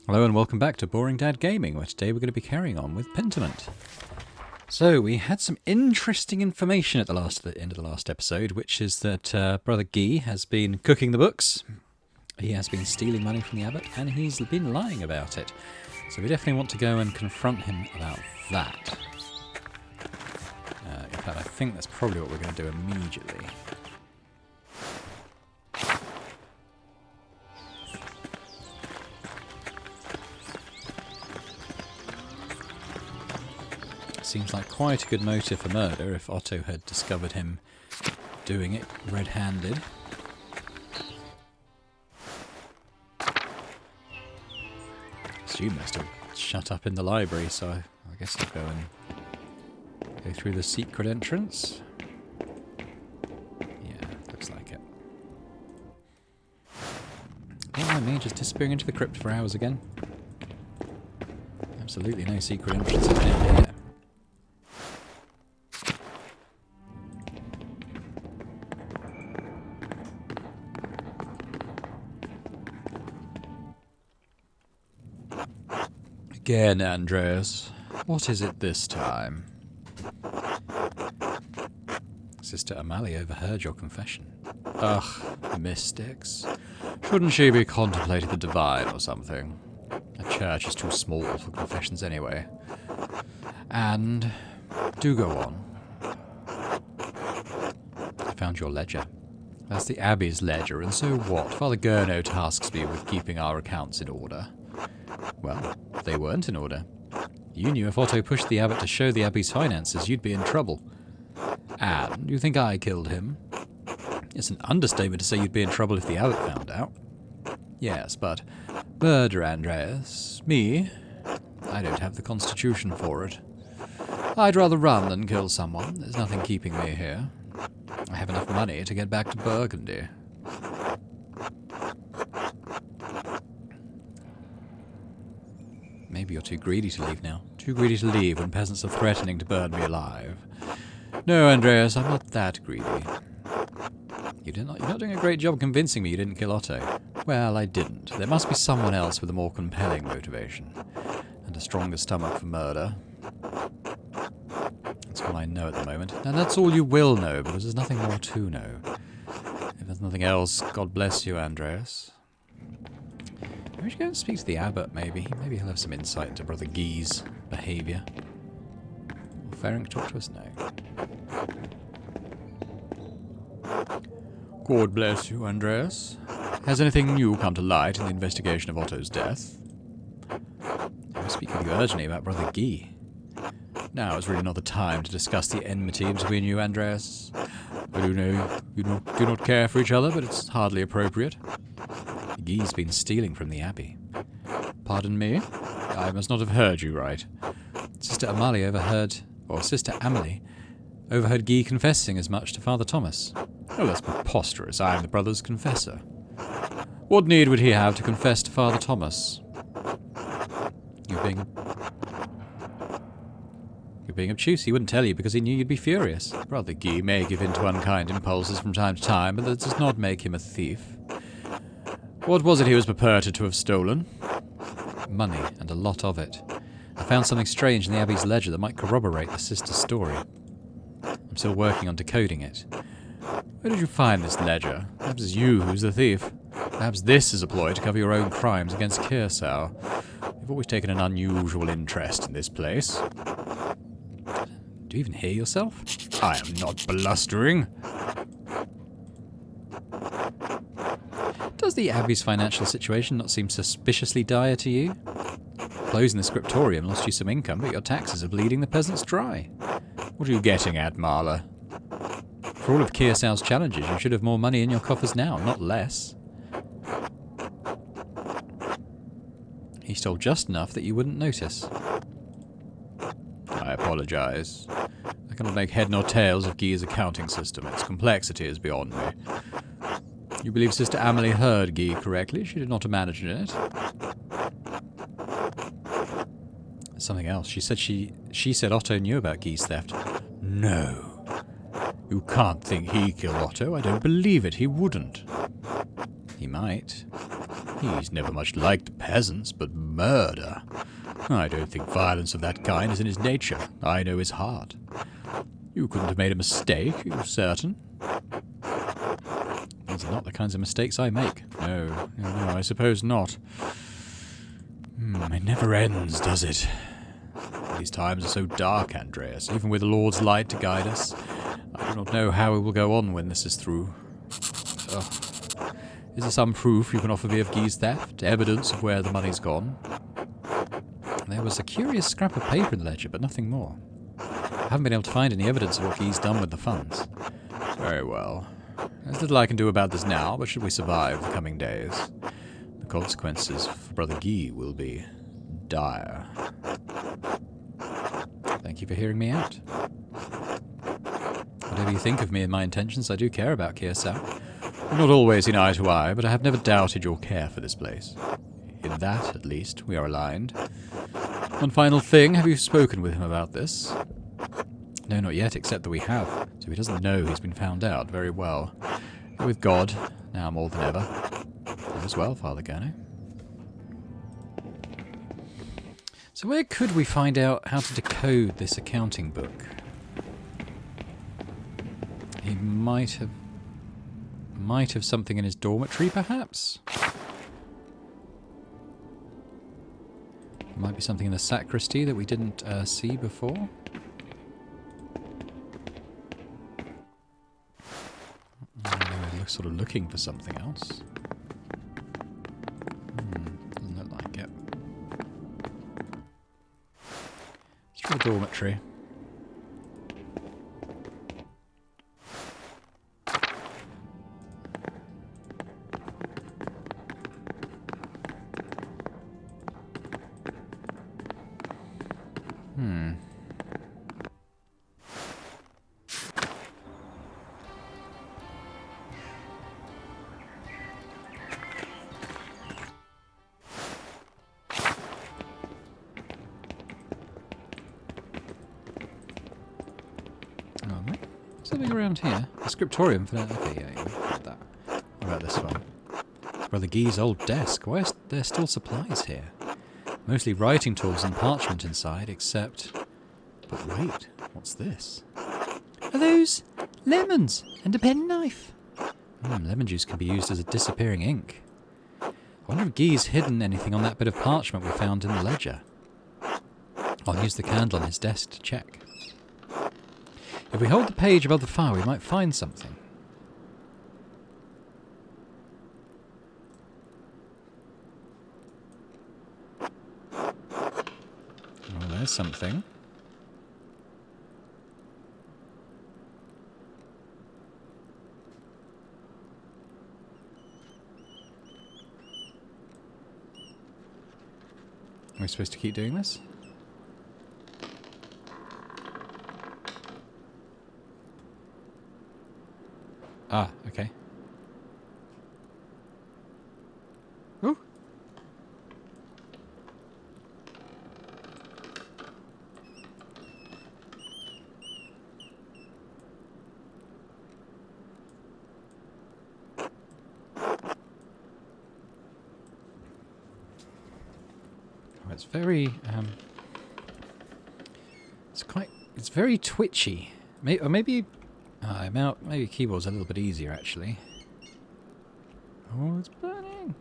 Hello and welcome back to Boring Dad Gaming, where today we're going to be carrying on with Pentiment. So we had some interesting information at the end of the last episode, which is that Brother Guy has been cooking the books, he has been stealing money from the abbot, and he's been lying about it. So we definitely want to go and confront him about that. In fact, I think that's probably what we're going to do immediately. Seems like quite a good motive for murder if Otto had discovered him doing it red-handed. Assume they're still shut up in the library, so I guess I'll go and go through the secret entrance. Yeah, looks like it. Don't mind me just disappearing into the crypt for hours again. Absolutely no secret entrance in here. Again, Andreas. What is it this time? Sister Amalie overheard your confession. Ugh, mystics. Shouldn't she be contemplating the divine or something? A church is too small for confessions anyway. And do go on. I found your ledger. That's the Abbey's ledger, and so what? Father Gurno tasks me with keeping our accounts in order. Well, they weren't in order. You knew if Otto pushed the abbot to show the Abbey's finances, you'd be in trouble. And you think I killed him? It's an understatement to say you'd be in trouble if the abbot found out. Yes, but murder, Andreas. Me? I don't have the constitution for it. I'd rather run than kill someone. There's nothing keeping me here. I have enough money to get back to Burgundy. Maybe you're too greedy to leave now. Too greedy to leave when peasants are threatening to burn me alive. No, Andreas, I'm not that greedy. You're not doing a great job convincing me you didn't kill Otto. Well, I didn't. There must be someone else with a more compelling motivation. And a stronger stomach for murder. That's all I know at the moment. And that's all you will know, because there's nothing more to know. If there's nothing else, God bless you, Andreas. We should go and speak to the abbot, maybe. Maybe he'll have some insight into Brother Guy's behaviour. Will Ferenc talk to us? No. God bless you, Andreas. Has anything new come to light in the investigation of Otto's death? I was speaking with you urgently about Brother Guy. Now is really not the time to discuss the enmity between you, Andreas. I do know you do not care for each other, but it's hardly appropriate. Guy's been stealing from the Abbey. Pardon me? I must not have heard you right. Sister Amalie overheard Guy confessing as much to Father Thomas. Oh, that's preposterous. I am the brother's confessor. What need would he have to confess to Father Thomas? You're being obtuse. He wouldn't tell you because he knew you'd be furious. Brother Guy may give in to unkind impulses from time to time, but that does not make him a thief. What was it he was purported to have stolen? Money, and a lot of it. I found something strange in the Abbey's ledger that might corroborate the sister's story. I'm still working on decoding it. Where did you find this ledger? Perhaps it's you who's the thief. Perhaps this is a ploy to cover your own crimes against Kersau. You've always taken an unusual interest in this place. Do you even hear yourself? I am not blustering. Does the Abbey's financial situation not seem suspiciously dire to you? Closing the scriptorium lost you some income, but your taxes are bleeding the peasants dry. What are you getting at, Maler? For all of Kersau's challenges, you should have more money in your coffers now, not less. He stole just enough that you wouldn't notice. I apologize. I cannot make head nor tails of Guy's accounting system. Its complexity is beyond me. You believe Sister Amalie heard Guy correctly? She did not imagine it. Something else. She said Otto knew about Guy's theft. No. You can't think he killed Otto. I don't believe it. He wouldn't. He might. He's never much liked peasants, but murder. I don't think violence of that kind is in his nature. I know his heart. You couldn't have made a mistake, are you certain? These are not the kinds of mistakes I make. No, I suppose not. It never ends, does it? These times are so dark, Andreas, even with the Lord's light to guide us. I do not know how it will go on when this is through. Ugh. Is there some proof you can offer me of Guy's theft? Evidence of where the money's gone? There was a curious scrap of paper in the ledger, but nothing more. I haven't been able to find any evidence of what Guy's done with the funds. Very well. There's little I can do about this now, but should we survive the coming days, the consequences for Brother Guy will be dire. Thank you for hearing me out. Whatever you think of me and my intentions, I do care about Kirsau. We're not always in eye to eye, but I have never doubted your care for this place. In that, at least, we are aligned. One final thing, have you spoken with him about this? No, not yet, except that we have. So he doesn't know he's been found out. Very well. You're with God, now more than ever. You as well, Father Gano. So where could we find out how to decode this accounting book? He might have something in his dormitory, perhaps? Might be something in the sacristy that we didn't see before. We're sort of looking for something else. Doesn't look like it. Let's try the dormitory. Something around here. A scriptorium for that. Okay, yeah, got that. What about this one? Brother Guy's old desk. Why is there still supplies here? Mostly writing tools and parchment inside, except... But wait, what's this? Are those lemons and a penknife? Lemon juice can be used as a disappearing ink. I wonder if Guy's hidden anything on that bit of parchment we found in the ledger. I'll use the candle on his desk to check. If we hold the page above the fire, we might find something. Oh, there's something. Are we supposed to keep doing this? Ah, okay. Ooh. Oh, it's very, it's very twitchy. Or maybe... maybe keyboard's a little bit easier, actually. Oh, it's burning!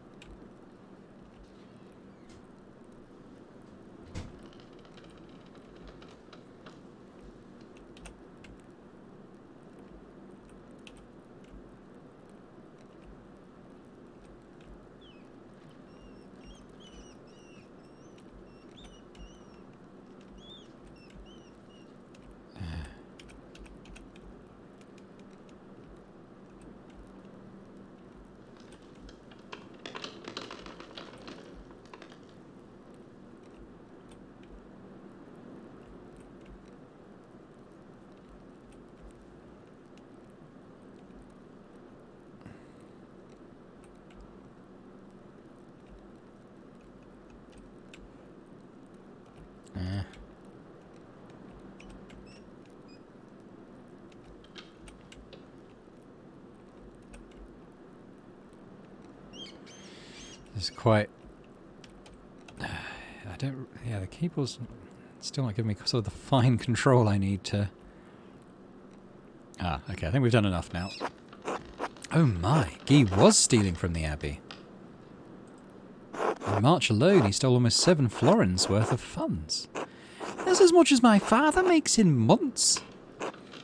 It's quite... I don't... Yeah, the keyboard's still not giving me sort of the fine control I need to... Ah, okay, I think we've done enough now. Oh my, Guy was stealing from the Abbey. In March alone, he stole almost 7 florins worth of funds. That's as much as my father makes in months.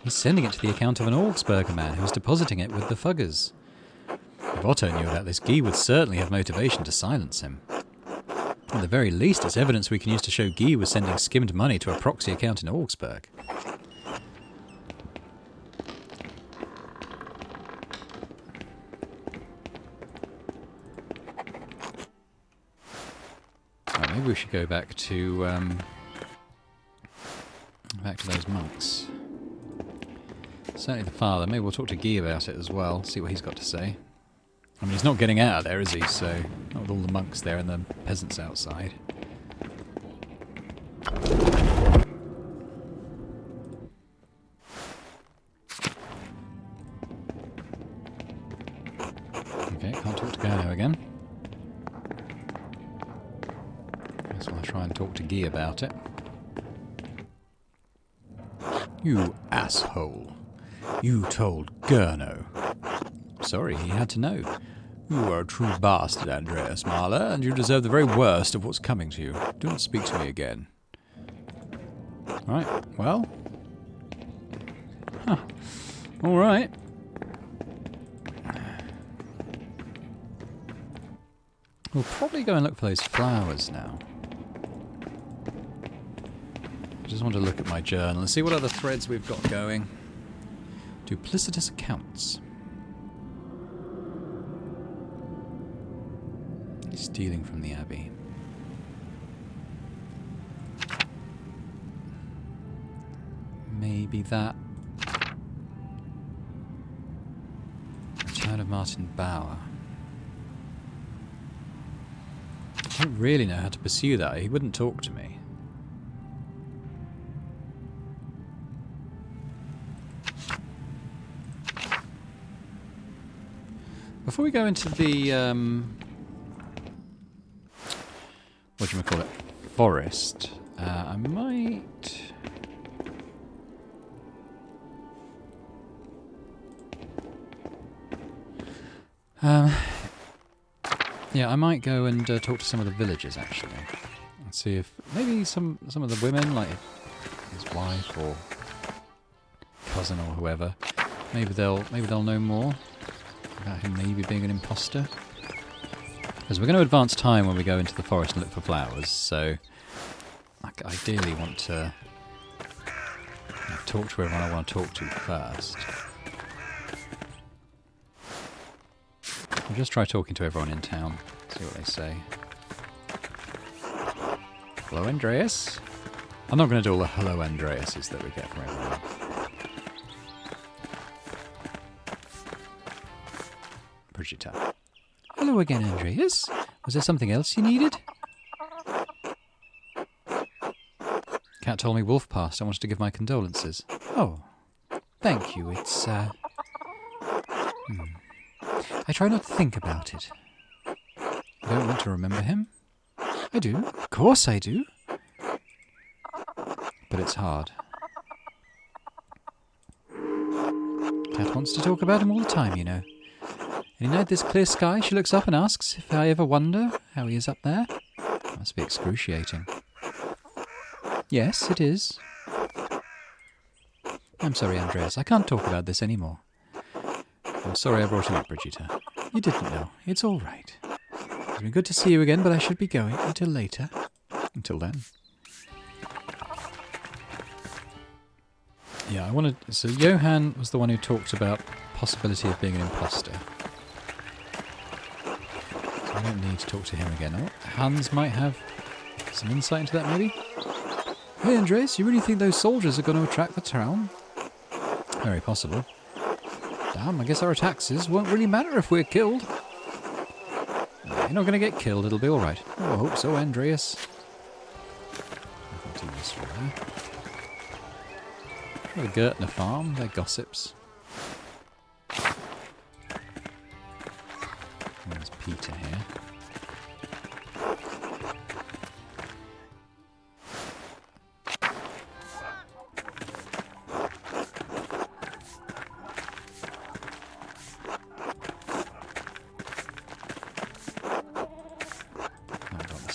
He's sending it to the account of an Augsburger man who's depositing it with the Fuggers. If Otto knew about this, Guy would certainly have motivation to silence him. At the very least, it's evidence we can use to show Guy was sending skimmed money to a proxy account in Augsburg. Right, maybe we should go back to those monks. Certainly the father. Maybe we'll talk to Guy about it as well, see what he's got to say. I mean, he's not getting out of there, is he? So, not with all the monks there and the peasants outside. Okay, can't talk to Gano again. Guess I'll try and talk to Guy about it. You asshole. You told Gurno. Sorry, he had to know. You are a true bastard, Andreas Maler, and you deserve the very worst of what's coming to you. Don't speak to me again. Right, well. Huh. Alright. We'll probably go and look for those flowers now. I just want to look at my journal and see what other threads we've got going. Duplicitous accounts. Stealing from the Abbey. Maybe that. Return of Martin Bauer. I don't really know how to pursue that. He wouldn't talk to me. Before we go into the whatchamacallit, forest, I might... yeah, I might go and talk to some of the villagers, actually. And see if maybe some of the women, like his wife or cousin or whoever, maybe they'll know more about him maybe being an imposter. Because we're going to advance time when we go into the forest and look for flowers, so I ideally want to talk to everyone I want to talk to first. I'll just try talking to everyone in town, see what they say. Hello, Andreas. I'm not going to do all the hello, Andreases that we get from everyone. Brigitte. Hello again, Andreas. Was there something else you needed? Cat told me Wolf passed. I wanted to give my condolences. Oh, thank you. It's, I try not to think about it. I don't want to remember him. I do. Of course I do. But it's hard. Cat wants to talk about him all the time, you know. Any night this clear sky, she looks up and asks if I ever wonder how he is up there. It must be excruciating. Yes, it is. I'm sorry, Andreas. I can't talk about this anymore. I'm sorry I brought him up, Brigitte. You didn't know. It's all right. It's been good to see you again, but I should be going until later. Until then. Yeah, I wanted... So Johann was the one who talked about possibility of being an imposter. I don't need to talk to him again. Oh, Hans might have some insight into that, maybe? Hey, Andreas, you really think those soldiers are going to attract the town? Very possible. Damn, I guess our taxes won't really matter if we're killed. No, you're not going to get killed, it'll be alright. Oh, I hope so, Andreas. Nothing too useful there. The Gertner farm, they're gossips. There's Peter here.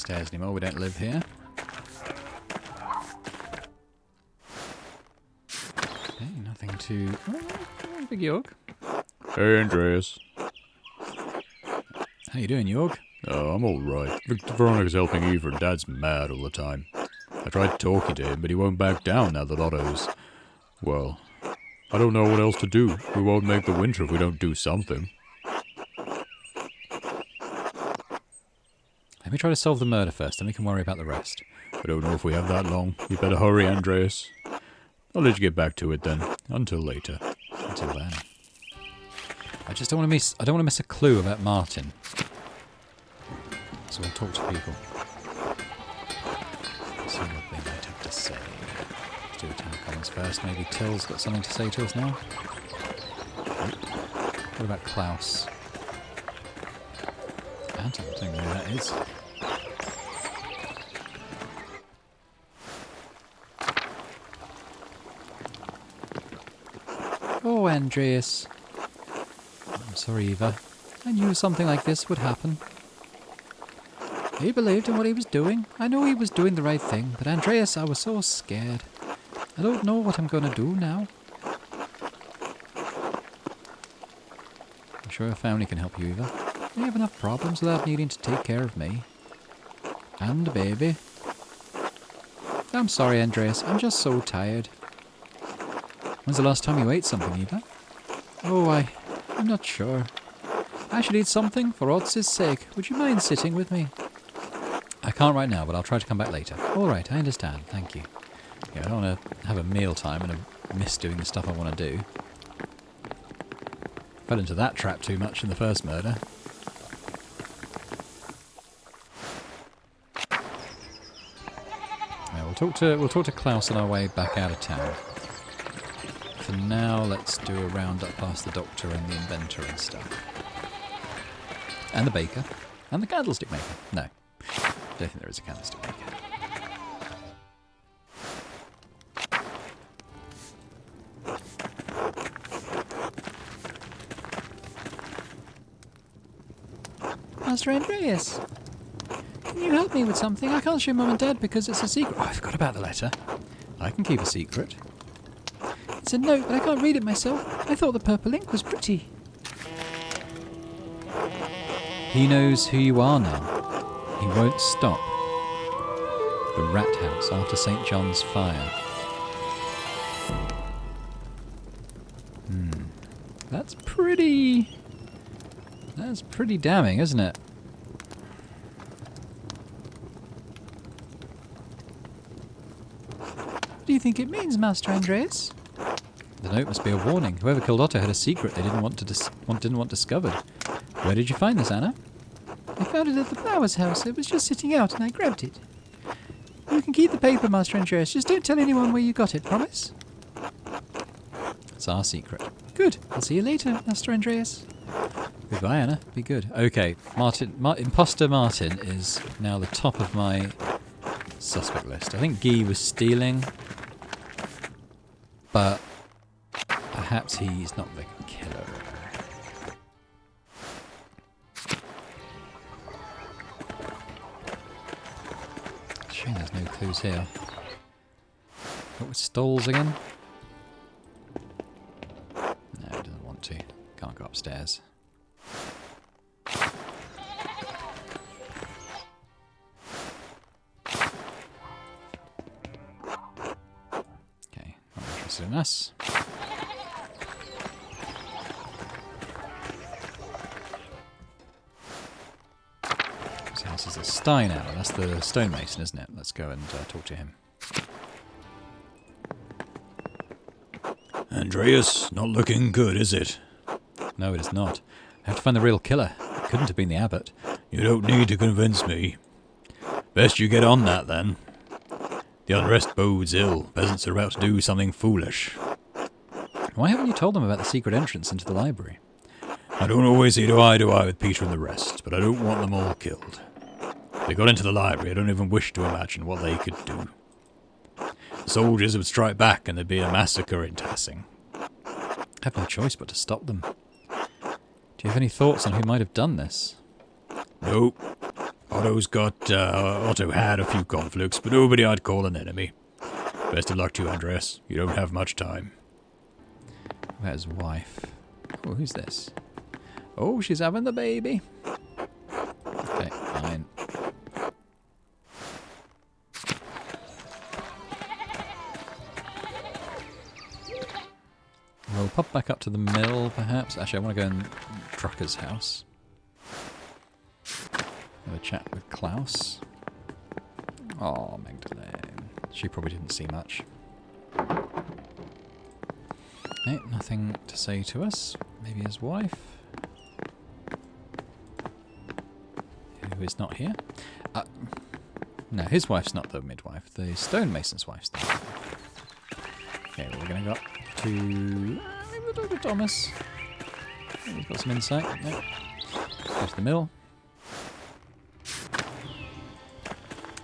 upstairs anymore. We don't live here. Okay, nothing to... Oh, big Yorg. Hey, Andreas. How you doing, Yorg? Oh, I'm alright. Veronica's helping Eva and Dad's mad all the time. I tried talking to him, but he won't back down now that Otto's... Well, I don't know what else to do. We won't make the winter if we don't do something. Let me try to solve the murder first, then we can worry about the rest. I don't know if we have that long. You better hurry, Andreas. I'll let you get back to it then. Until later. Until then. I just don't want to miss... I don't want to miss a clue about Martin. So I'll talk to people. See what they might have to say. Let's do the town commons first. Maybe Till's got something to say to us now. What about Klaus? I don't know who that is. Oh, Andreas. I'm sorry, Eva. I knew something like this would happen. He believed in what he was doing. I know he was doing the right thing, but Andreas, I was so scared. I don't know what I'm going to do now. I'm sure a family can help you, Eva. We have enough problems without needing to take care of me. And the baby. I'm sorry, Andreas. I'm just so tired. When's the last time you ate something, Eva? Oh, I'm not sure. I should eat something for Otz's sake. Would you mind sitting with me? I can't right now, but I'll try to come back later. All right, I understand. Thank you. Yeah, I don't want to have a meal time and miss doing the stuff I want to do. Fell into that trap too much in the first murder. Yeah, we'll talk to Klaus on our way back out of town. For now, let's do a round up past the doctor and the inventor and stuff. And the baker. And the candlestick maker. No. I don't think there is a candlestick maker. Master Andreas, can you help me with something? I can't show Mum and Dad because it's a secret. Oh, I forgot about the letter. I can keep a secret. It's a note, but I can't read it myself. I thought the purple ink was pretty. He knows who you are now. He won't stop. The rat house after St. John's fire. That's pretty... That's pretty damning, isn't it? What do you think it means, Master Andreas? The note must be a warning. Whoever killed Otto had a secret they didn't want discovered. Where did you find this, Anna? I found it at the Flowers house. It was just sitting out and I grabbed it. You can keep the paper, Master Andreas. Just don't tell anyone where you got it, promise? It's our secret. Good. I'll see you later, Master Andreas. Goodbye, Anna. Be good. Okay, Imposter Martin is now the top of my suspect list. I think Guy was stealing, but perhaps he's not the killer. Shame there's no clues here. What with Stoles again? No, he doesn't want to. Can't go upstairs. Okay, not interested in us. This house is a Steiner. That's the stonemason, isn't it? Let's go and talk to him. Andreas, not looking good, is it? No, it is not. I have to find the real killer. It couldn't have been the abbot. You don't need to convince me. Best you get on that, then. The unrest bodes ill. Peasants are about to do something foolish. Why haven't you told them about the secret entrance into the library? I don't always see eye to eye with Peter and the rest, but I don't want them all killed. If they got into the library, I don't even wish to imagine what they could do. The soldiers would strike back and there'd be a massacre in Tassing. I have no choice but to stop them. Do you have any thoughts on who might have done this? Nope. Otto had a few conflicts, but nobody I'd call an enemy. Best of luck to you, Andreas. You don't have much time. Where's wife? Oh, who's this? Oh, she's having the baby. Okay, fine. We'll pop back up to the mill, perhaps. Actually, I want to go in Trucker's house. Have a chat with Klaus. Oh, Magdalene. She probably didn't see much. No, nothing to say to us. Maybe his wife. Who is not here. No, his wife's not the midwife. The stonemason's wife's there. Okay, we're going to go up to... maybe we'll talk to Thomas. He's got some insight. No. Go to the mill.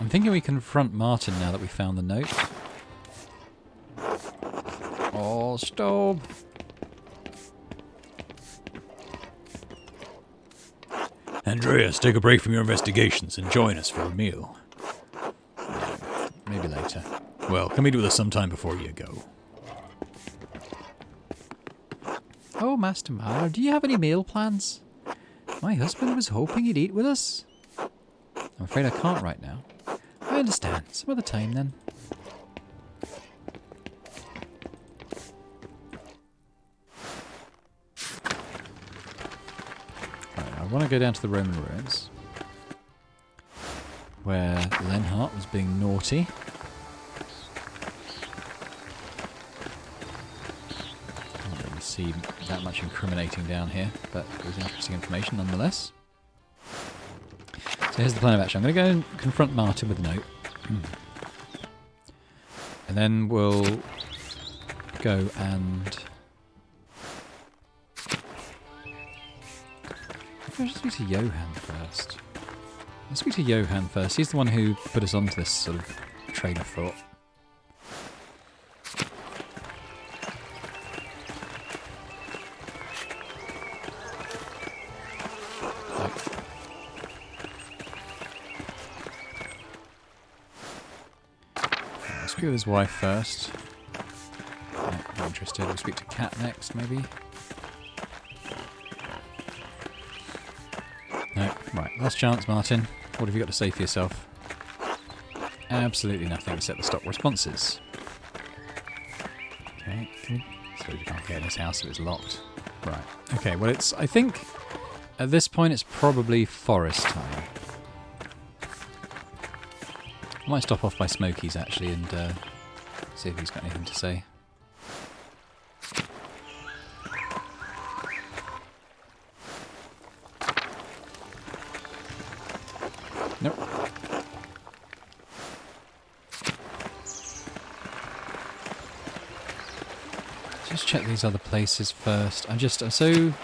I'm thinking we confront Martin now that we found the note. Oh, stop! Andreas, take a break from your investigations and join us for a meal. Maybe later. Well, come eat with us sometime before you go. Oh, Master Maler, do you have any meal plans? My husband was hoping he'd eat with us. I'm afraid I can't right now. I understand. Some other time, then. Right, I want to go down to the Roman ruins, where Lenhart was being naughty. Can't really see that much incriminating down here, but it was interesting information nonetheless. So here's the plan of action. I'm going to go and confront Martin with a note. And then we'll go and... I should speak to Johan first. Let's speak to Johan first. He's the one who put us onto this sort of train of thought. Let's speak with his wife first. Not interested. We'll speak to Kat next, maybe. No, right. Last chance, Martin. What have you got to say for yourself? Absolutely nothing except the stock responses. Okay, I suppose we can't get in his house if it's locked. Right. Okay, well it's... I think at this point it's probably forest time. I might stop off by Smokey's actually and see if he's got anything to say. Nope. Just check these other places first. I'm so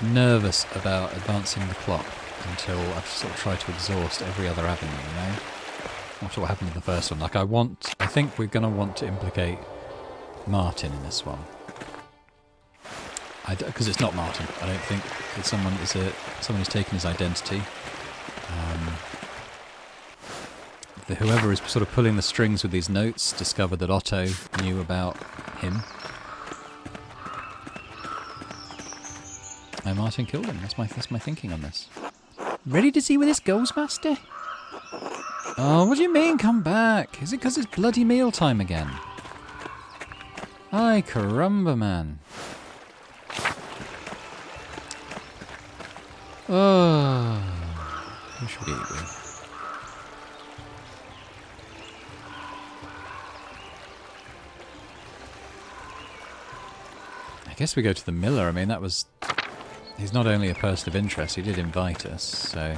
nervous about advancing the clock until I've sort of tried to exhaust every other avenue, you know? After what happened in the first one. Like I think we're going to want to implicate Martin in this one. Because it's not Martin. I don't think it's someone who's taken his identity. Whoever is sort of pulling the strings with these notes discovered that Otto knew about him. And Martin killed him. That's my thinking on this. Ready to see where this goes, Master? Oh, what do you mean, come back? Is it because it's bloody mealtime again? Ay, caramba, man. Oh, who should we eat with? I guess we go to the miller. I mean, that was... He's not only a person of interest, he did invite us, so...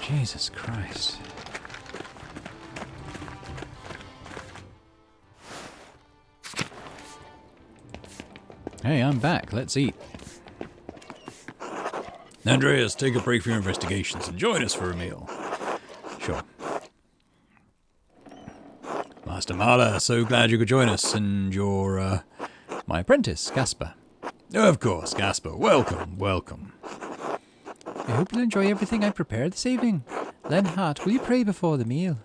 Jesus Christ. Hey, I'm back. Let's eat. Andreas, take a break from your investigations and join us for a meal. Sure. Master Maler, so glad you could join us, and you're, my apprentice, Gasper. Of course, Gasper. Welcome, welcome. I hope you'll enjoy everything I prepared this evening. Lenhart, will you pray before the meal?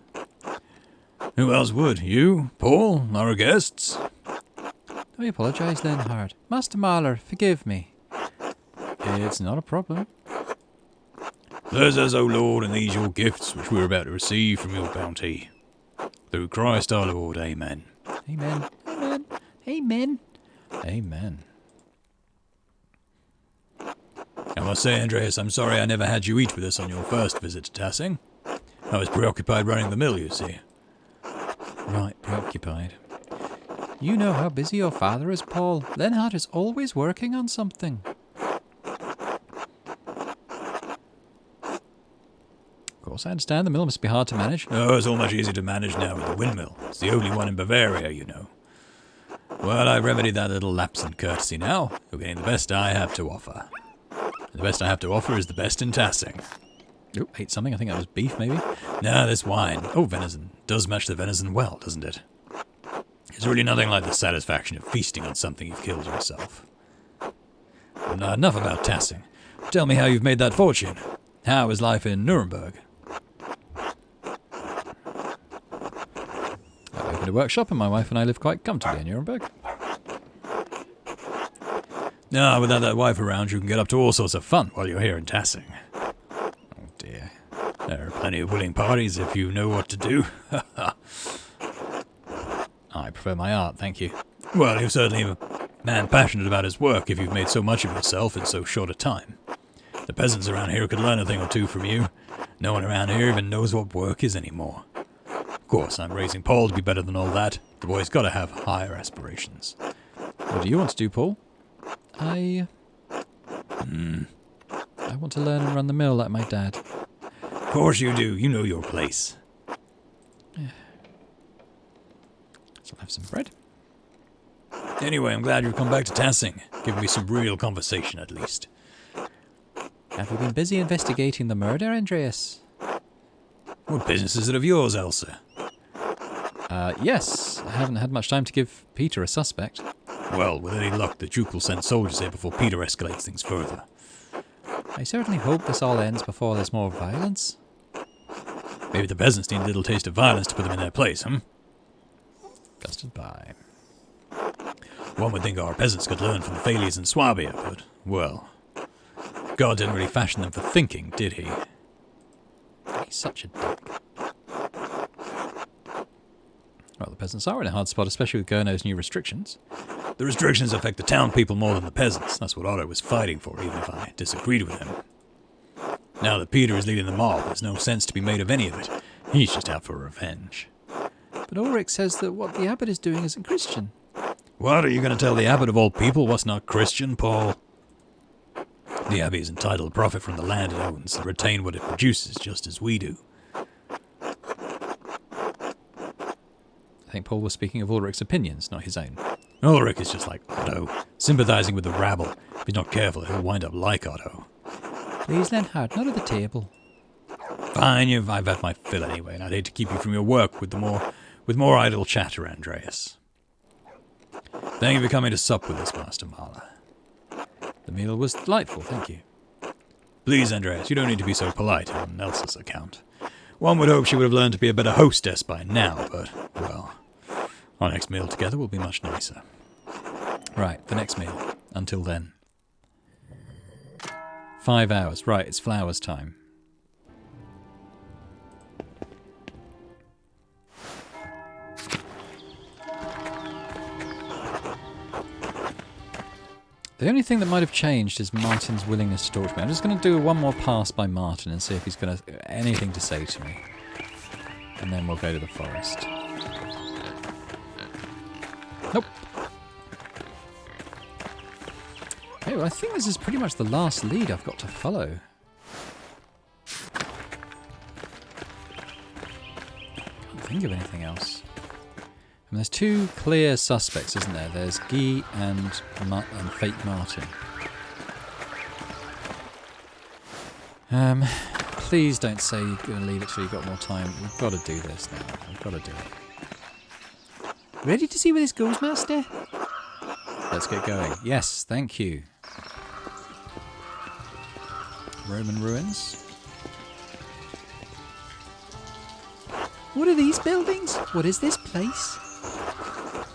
Who else would? You? Paul? Our guests? I apologise, Lenhart. Master Maler, forgive me. It's not a problem. Bless us, O Lord, and these your gifts, which we are about to receive from your bounty. Through Christ our Lord, amen. Amen. Amen. Amen. Amen. I must say, Andreas, I'm sorry I never had you eat with us on your first visit to Tassing. I was preoccupied running the mill, you see. Right, preoccupied. You know how busy your father is, Paul. Lenhart is always working on something. Of course, I understand the mill must be hard to manage. Oh, it's all much easier to manage now with the windmill. It's the only one in Bavaria, you know. Well, I've remedied that little lapse in courtesy now. You're getting the best I have to offer. The best I have to offer is the best in Tassing. Oh, ate something. I think that was beef, maybe. No, this wine. Oh, venison. Does match the venison well, doesn't it? It's really nothing like the satisfaction of feasting on something you've killed yourself. But enough about Tassing. Tell me how you've made that fortune. How is life in Nuremberg? I've opened a workshop and my wife and I live quite comfortably in Nuremberg. Ah, without that wife around, you can get up to all sorts of fun while you're here in Tassing. Oh dear. There are plenty of willing parties if you know what to do. I prefer my art, thank you. Well, you're certainly a man passionate about his work if you've made so much of yourself in so short a time. The peasants around here could learn a thing or two from you. No one around here even knows what work is anymore. Of course, I'm raising Paul to be better than all that. The boy's got to have higher aspirations. What do you want to do, Paul? I want to learn and run the mill like my dad. Of course you do. You know your place. So I'll have some bread. Anyway, I'm glad you've come back to Tassing. Giving me some real conversation, at least. Have you been busy investigating the murder, Andreas? What business is it of yours, Elsa? Yes. I haven't had much time to give Peter a suspect. Well, with any luck, the Duke will send soldiers here before Peter escalates things further. I certainly hope this all ends before there's more violence. Maybe the peasants need a little taste of violence to put them in their place, Custard pie. One would think our peasants could learn from the failures in Swabia, but, well, God didn't really fashion them for thinking, did he? He's such a dick. Well, the peasants are in a hard spot, especially with Gurno's new restrictions. The restrictions affect the town people more than the peasants. That's what Otto was fighting for, even if I disagreed with him. Now that Peter is leading the mob, there's no sense to be made of any of it. He's just out for revenge. But Ulrich says that what the abbot is doing isn't Christian. What, are you going to tell the abbot of all people what's not Christian, Paul? The abbey is entitled to profit from the land it owns and retain what it produces, just as we do. I think Paul was speaking of Ulrich's opinions, not his own. Ulrich is just like Otto, sympathizing with the rabble. If he's not careful, he'll wind up like Otto. Please, Lenhart, not at the table. Fine, I've had my fill anyway, and I'd hate to keep you from your work with more idle chatter, Andreas. Thank you for coming to sup with us, Master Maler. The meal was delightful, thank you. Please, Andreas, you don't need to be so polite on Elsa's account. One would hope she would have learned to be a better hostess by now, but, well, our next meal together will be much nicer. Right, the next meal. Until then. 5 hours. Right, it's flowers time. The only thing that might have changed is Martin's willingness to talk to me. I'm just going to do one more pass by Martin and see if he's got anything to say to me. And then we'll go to the forest. Nope. Okay, well, I think this is pretty much the last lead I've got to follow. Can't think of anything else. I mean, there's two clear suspects, isn't there? There's Guy and Fake Martin. Please don't say you're going to leave it till you've got more time. We've got to do this now. We've got to do it. Ready to see where this goes, Master? Let's get going. Yes, thank you. Roman ruins. What are these buildings? What is this place?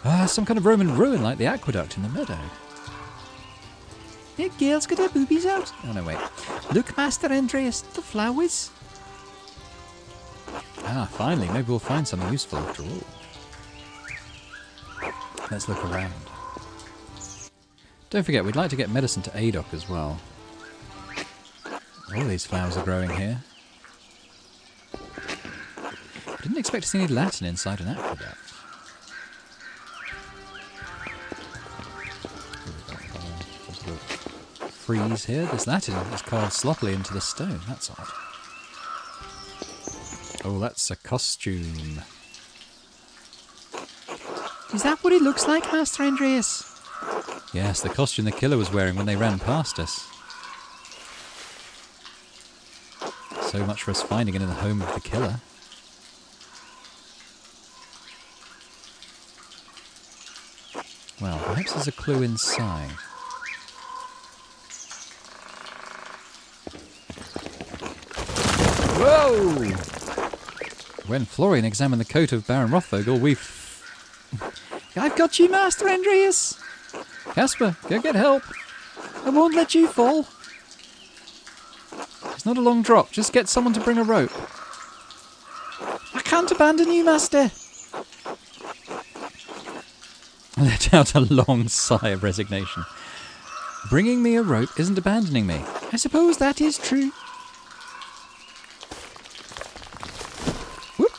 Ah, some kind of Roman ruin like the aqueduct in the meadow. That girl's got her boobies out. Oh no, wait. Look, Master Andreas, the flowers. Ah, finally, maybe we'll find something useful after all. Let's look around. Don't forget, we'd like to get medicine to Adoc as well. All these flowers are growing here. Didn't expect to see any Latin inside an aqueduct. Freeze here. This Latin is carved sloppily into the stone. That's odd. Oh, that's a costume. Is that what it looks like, Master Andreas? Yes, the costume the killer was wearing when they ran past us. So much for us finding it in the home of the killer. Well, perhaps there's a clue inside. Whoa! When Florian examined the coat of Baron Rothvogel, I've got you, Master Andreas. Casper, go get help. I won't let you fall. It's not a long drop. Just get someone to bring a rope. I can't abandon you, Master. I let out a long sigh of resignation. Bringing me a rope isn't abandoning me. I suppose that is true. Whoop.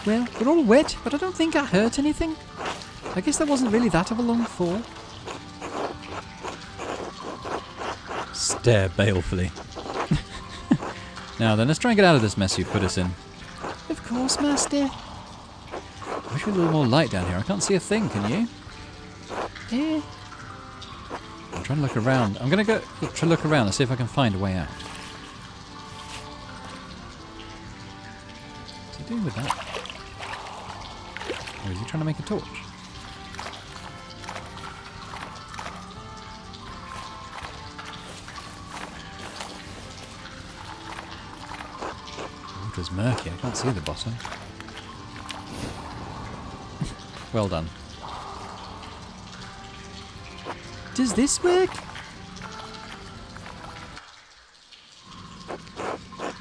Well, we're all wet, but I don't think I hurt anything. I guess that wasn't really that of a long fall. Stare balefully. Now then, let's try and get out of this mess you've put us in. Of course, Master. I wish we had a little more light down here. I can't see a thing, can you? Eh? I'm trying to look around. I'm going to go try to look around and see if I can find a way out. What's he doing with that? Or is he trying to make a torch? The water's murky. I can't see the bottom. Well done. Does this work?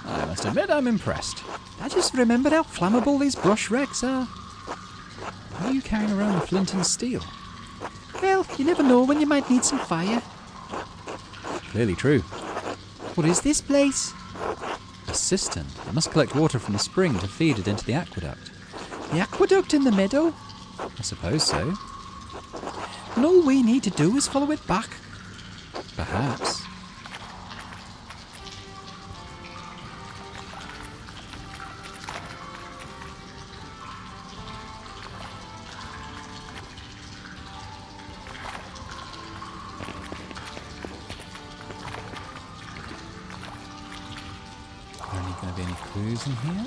I must admit I'm impressed. I just remembered how flammable these brush wrecks are. Why are you carrying around the flint and steel? Well, you never know when you might need some fire. Clearly true. What is this place? A cistern. It must collect water from the spring to feed it into the aqueduct. The aqueduct in the meadow? I suppose so. And all we need to do is follow it back. Perhaps. Are there going to be any clues in here?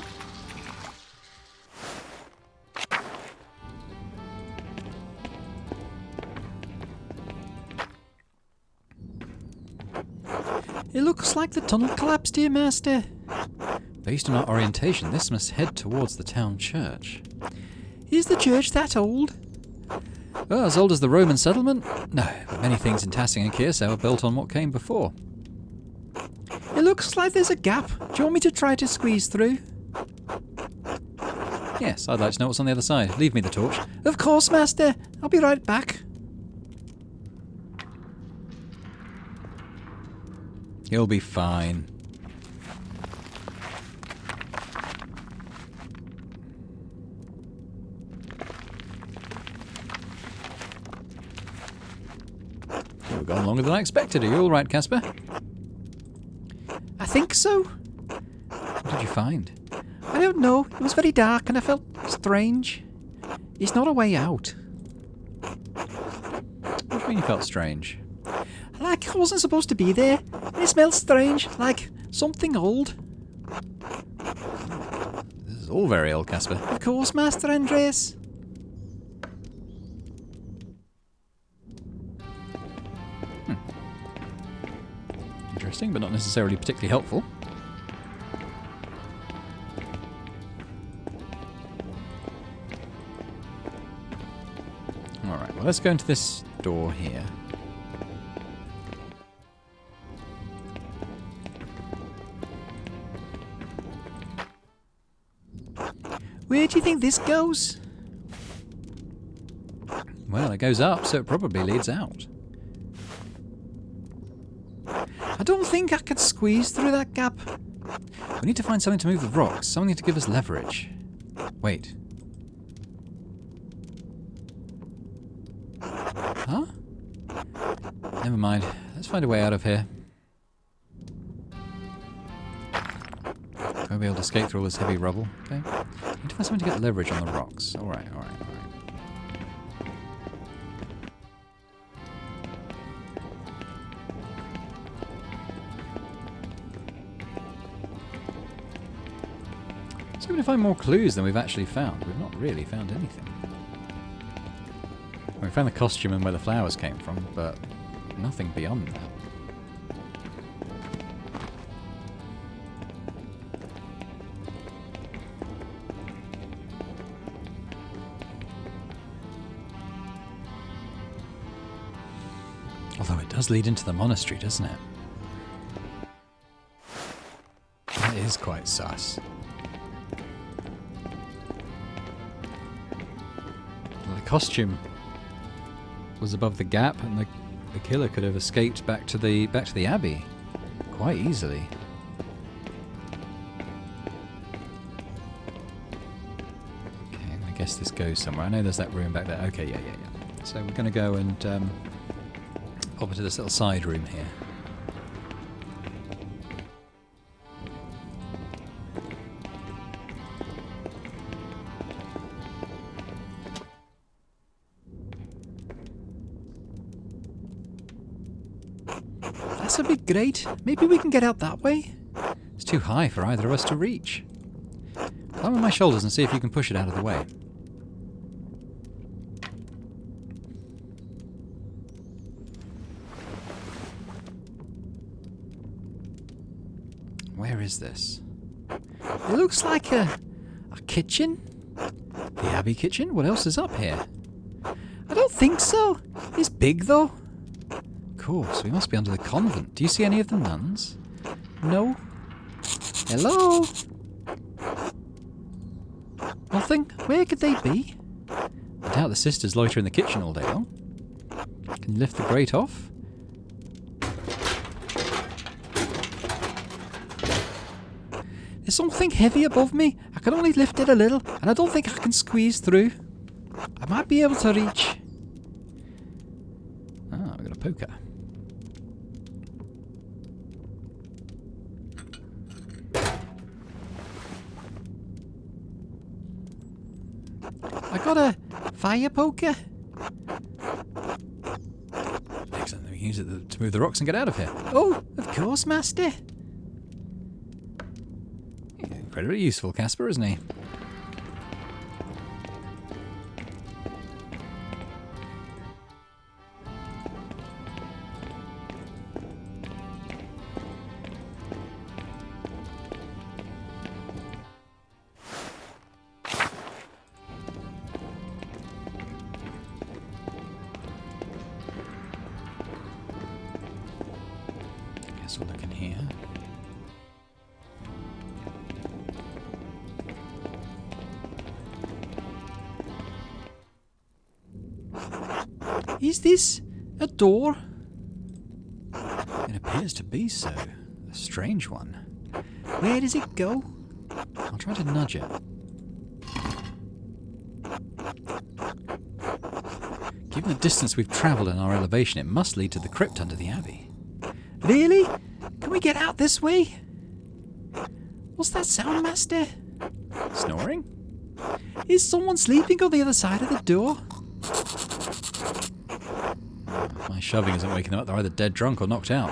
It looks like the tunnel collapsed here, Master. Based on our orientation, this must head towards the town church. Is the church that old? Oh, as old as the Roman settlement? No, but many things in Tassing and Kiersau are built on what came before. It looks like there's a gap. Do you want me to try to squeeze through? Yes, I'd like to know what's on the other side. Leave me the torch. Of course, Master. I'll be right back. You'll be fine. You've gone longer than I expected. Are you all right, Casper? I think so. What did you find? I don't know. It was very dark and I felt strange. It's not a way out. What do you mean you felt strange? Like I wasn't supposed to be there. And it smelled strange, like something old. is all very old, Casper. Of course, Master Andreas. Interesting, but not necessarily particularly helpful. Alright, well, let's go into this door here. Where do you think this goes? Well, it goes up, so it probably leads out. I don't think I could squeeze through that gap. We need to find something to move the rocks, something to give us leverage. Wait. Huh? Never mind. Let's find a way out of here. Won't be able to escape through all this heavy rubble. Okay. Need to find something to get leverage on the rocks. Alright, alright, alright. So we're going to find more clues than we've actually found. We've not really found anything. We found the costume and where the flowers came from, but nothing beyond that. Although it does lead into the monastery, doesn't it? That is quite sus. The costume was above the gap, and the killer could have escaped back to the abbey quite easily. Okay, I guess this goes somewhere. I know there's that room back there. Okay, yeah. So we're going to go and pop into this little side room here. This would be great. Maybe we can get out that way. It's too high for either of us to reach. Climb on my shoulders and see if you can push it out of the way. Where is this? It looks like a kitchen. The abbey kitchen? What else is up here? I don't think so. It's big though. Of course, we must be under the convent. Do you see any of the nuns? No. Hello? Nothing? Where could they be? I doubt the sisters loiter in the kitchen all day long. Can you lift the grate off? There's something heavy above me. I can only lift it a little, and I don't think I can squeeze through. I might be able to reach. Ah, we've got a poker. I got a fire poker. Excellent. We can use it to move the rocks and get out of here. Oh, of course, Master. Incredibly useful, Casper, isn't he? Guess we'll look in here. Is this a door? It appears to be so. A strange one. Where does it go? I'll try to nudge it. Given the distance we've travelled and our elevation, it must lead to the crypt under the abbey. Really? Can we get out this way? What's that sound, Master? Snoring? Is someone sleeping on the other side of the door? My shoving isn't waking them up. They're either dead drunk or knocked out.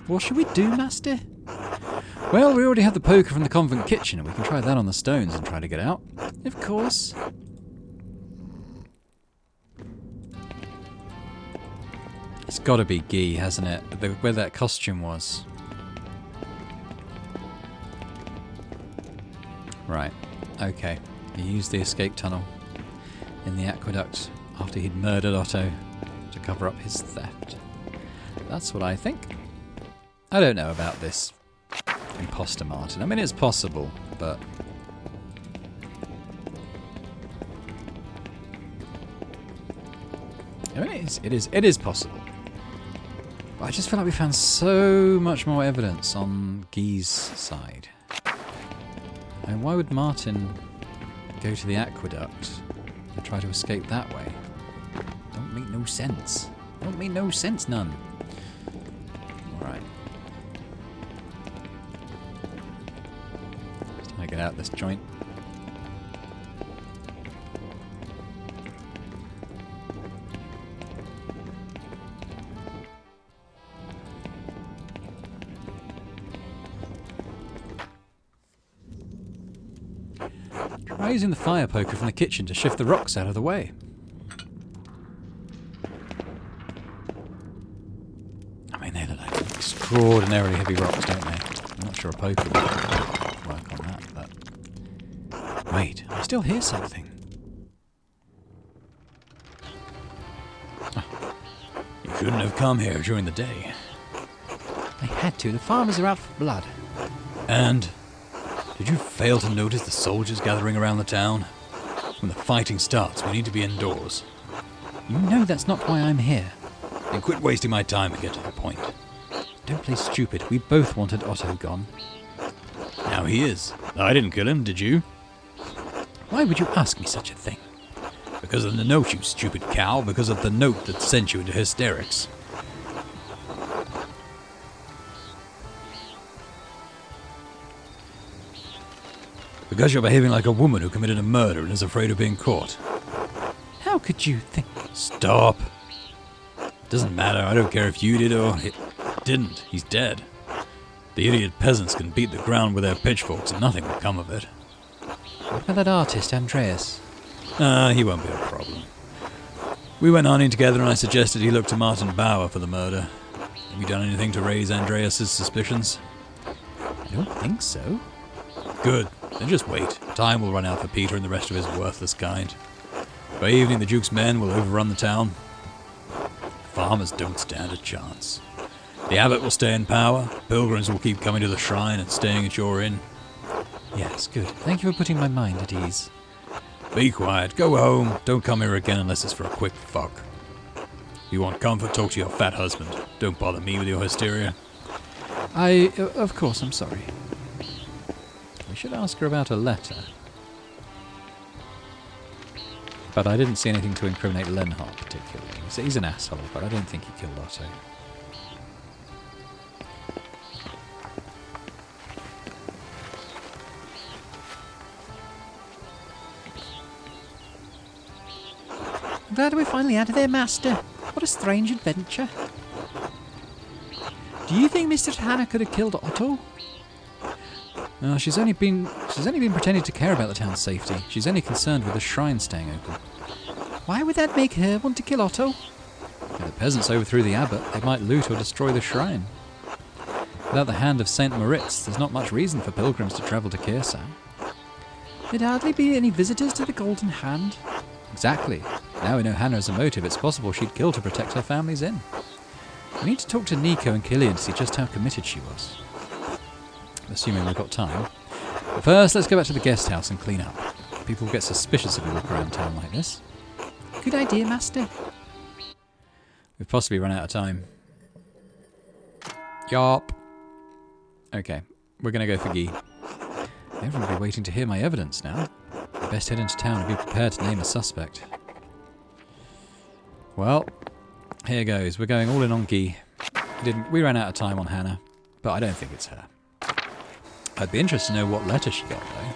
What should we do, Master? Well, we already have the poker from the convent kitchen, and we can try that on the stones and try to get out. Of course. It's got to be Guy, hasn't it? Where that costume was. Right. Okay. He used the escape tunnel in the aqueduct after he'd murdered Otto to cover up his theft. That's what I think. I don't know about this imposter Martin. I mean, it's possible, but... I mean, it is possible. But I just feel like we found so much more evidence on Guy's side. And why would Martin go to the aqueduct and try to escape that way? Don't make no sense. Don't make no sense, none. Alright. Let's try to get out this joint. Try using the fire poker from the kitchen to shift the rocks out of the way. I mean, they look like extraordinarily heavy rocks, don't they? I'm not sure a poker would work on that, but... Wait, I still hear something. You shouldn't have come here during the day. I had to. The farmers are out for blood. And... did you fail to notice the soldiers gathering around the town? When the fighting starts, we need to be indoors. You know that's not why I'm here. Then quit wasting my time and get to the point. Don't play stupid. We both wanted Otto gone. Now he is. I didn't kill him, did you? Why would you ask me such a thing? Because of the note, you stupid cow. Because of the note that sent you into hysterics. Because you're behaving like a woman who committed a murder and is afraid of being caught. How could you think? Stop. Doesn't matter. I don't care if you did or it didn't. He's dead. The idiot peasants can beat the ground with their pitchforks and nothing will come of it. What about that artist, Andreas? He won't be a problem. We went hunting together and I suggested he look to Martin Bauer for the murder. Have you done anything to raise Andreas's suspicions? I don't think so. Good. Then just wait. Time will run out for Peter and the rest of his worthless kind. By evening, the Duke's men will overrun the town. The farmers don't stand a chance. The abbot will stay in power. Pilgrims will keep coming to the shrine and staying at your inn. Yes, good. Thank you for putting my mind at ease. Be quiet. Go home. Don't come here again unless it's for a quick fuck. If you want comfort, talk to your fat husband. Don't bother me with your hysteria. Of course, I'm sorry. We should ask her about a letter. But I didn't see anything to incriminate Lenhart particularly. He's an asshole, but I don't think he killed Otto. I'm glad we're finally out of there, Master. What a strange adventure. Do you think Mr. Hannah could have killed Otto? She's only been pretending to care about the town's safety. She's only concerned with the shrine staying open. Why would that make her want to kill Otto? If the peasants overthrew the abbot, they might loot or destroy the shrine. Without the hand of Saint Moritz, there's not much reason for pilgrims to travel to Kiersau. There'd hardly be any visitors to the Golden Hand. Exactly. Now we know Hannah has a motive, it's possible she'd kill to protect her family's inn. We need to talk to Nico and Killian to see just how committed she was. Assuming we've got time. But first, let's go back to the guest house and clean up. People get suspicious if we walk around town like this. Good idea, Master. We've possibly run out of time. Yarp. Okay, we're going to go for Guy. Everybody waiting to hear my evidence now. I best head into town and be prepared to name a suspect. Well, here goes. We're going all in on Guy. We ran out of time on Hannah, but I don't think it's her. I'd be interested to know what letter she got, though.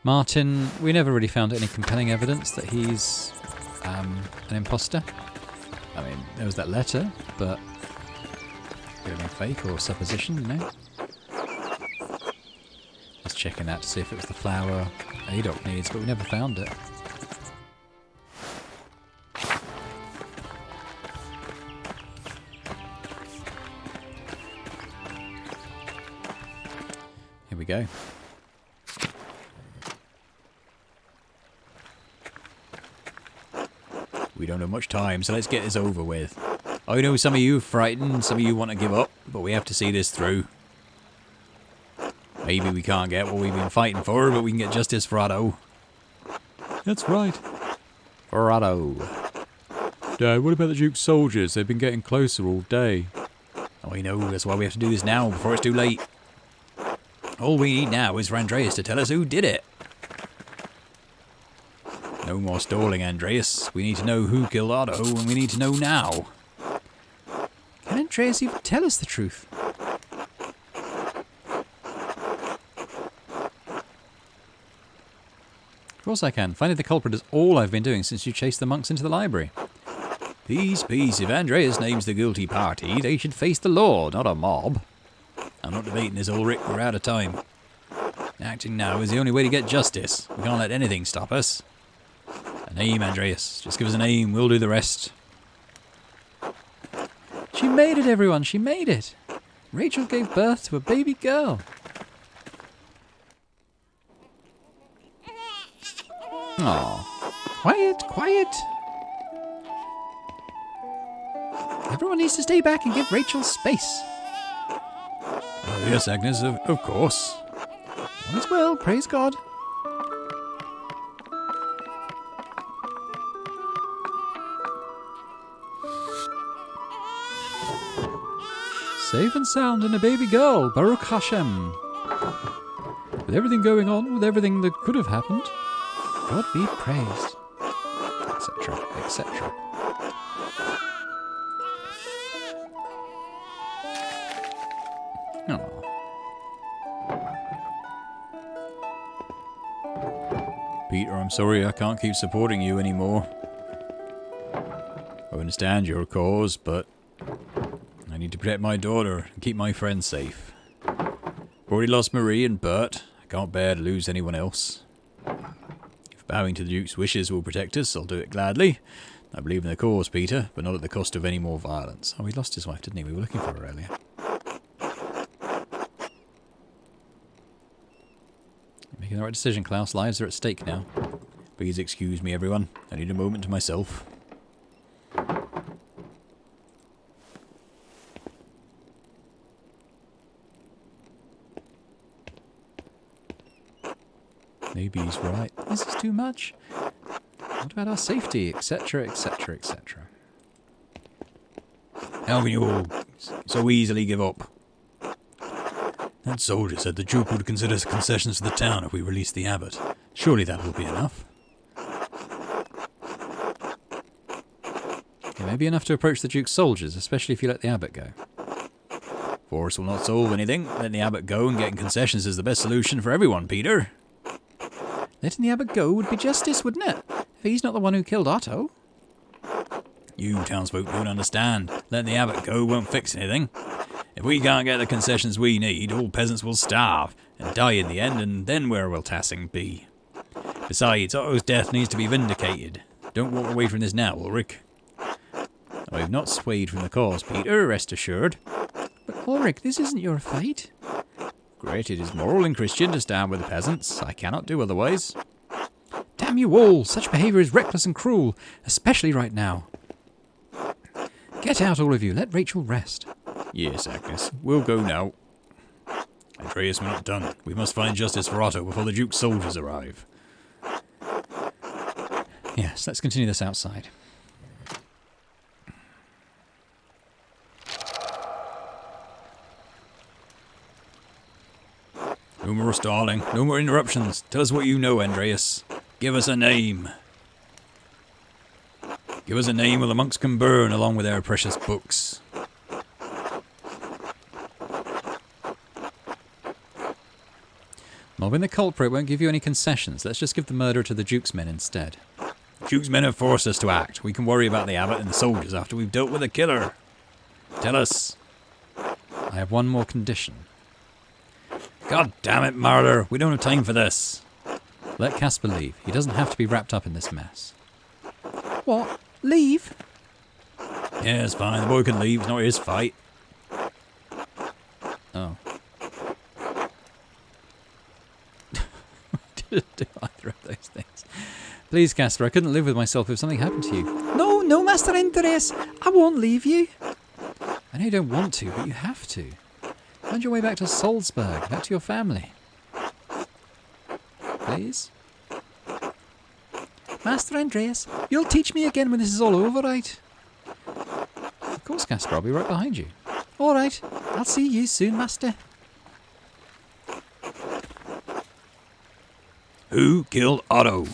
Martin, we never really found any compelling evidence that he's an imposter. I mean, there was that letter, but Could have been fake or supposition, you know? Just checking that to see if it was the flower Adoc needs, but we never found it. Here we go. We don't have much time, so let's get this over with. I know some of you are frightened, some of you want to give up, but we have to see this through. Maybe we can't get what we've been fighting for, but we can get justice for Otto. That's right. For Otto. Dad, what about the Duke's soldiers? They've been getting closer all day. I know, that's why we have to do this now, before it's too late. All we need now is for Andreas to tell us who did it. No more stalling, Andreas. We need to know who killed Otto, and we need to know now. Can Andreas even tell us the truth? Of course I can. Finding the culprit is all I've been doing since you chased the monks into the library. Peace, peace. If Andreas names the guilty party, they should face the law, not a mob. I'm not debating this, Ulrich. We're out of time. Acting now is the only way to get justice. We can't let anything stop us. A name, Andreas. Just give us a name. We'll do the rest. She made it, everyone. She made it. Rachel gave birth to a baby girl. Aw. Quiet, quiet. Everyone needs to stay back and give Rachel space. Oh, yes, Agnes, of course. All is well, praise God. Safe and sound and a baby girl, Baruch Hashem. With everything going on, with everything that could have happened, God be praised. Etc. Etc. Oh. Peter, I'm sorry I can't keep supporting you anymore. I understand your cause, but I need to protect my daughter and keep my friends safe. I've already lost Marie and Bert. I can't bear to lose anyone else. If bowing to the Duke's wishes will protect us, I'll do it gladly. I believe in the cause, Peter, but not at the cost of any more violence. Oh, he lost his wife, didn't he? We were looking for her earlier. Making the right decision, Klaus. Lives are at stake now. Please excuse me, everyone. I need a moment to myself. Maybe he's right. This is too much. What about our safety, etc., etc., etc.? How can you all so easily give up? That soldier said the Duke would consider concessions for the town if we released the abbot. Surely that will be enough. It may be enough to approach the Duke's soldiers, especially if you let the abbot go. Force will not solve anything. Letting the abbot go and getting concessions is the best solution for everyone, Peter. Letting the abbot go would be justice, wouldn't it? If he's not the one who killed Otto. You townsfolk don't understand. Letting the abbot go won't fix anything. If we can't get the concessions we need, all peasants will starve and die in the end, and then where will Tassing be? Besides, Otto's death needs to be vindicated. Don't walk away from this now, Ulrich. I have not swayed from the cause, Peter, rest assured. But Ulrich, this isn't your fight. Great, it is moral and Christian to stand with the peasants. I cannot do otherwise. Damn you all! Such behaviour is reckless and cruel, especially right now. Get out, all of you. Let Rachel rest. Yes, Agnes. We'll go now. Andreas, we're not done. We must find justice for Otto before the Duke's soldiers arrive. Yes, let's continue this outside. No more stalling. No more interruptions. Tell us what you know, Andreas. Give us a name. Give us a name or the monks can burn along with their precious books. Mobbing the culprit won't give you any concessions. Let's just give the murder to the Duke's men instead. Duke's men have forced us to act. We can worry about the abbot and the soldiers after we've dealt with the killer. Tell us. I have one more condition. God damn it, Maler. We don't have time for this. Let Casper leave. He doesn't have to be wrapped up in this mess. What? Leave? Yeah, it's fine. The boy can leave. It's not his fight. Oh. Didn't do either of those things. Please, Casper, I couldn't live with myself if something happened to you. No, no, Master Andreas. I won't leave you. I know you don't want to, but you have to. Find your way back to Salzburg, back to your family. Please? Master Andreas, you'll teach me again when this is all over, right? Of course, Casper, I'll be right behind you. All right. I'll see you soon, Master. Who killed Otto?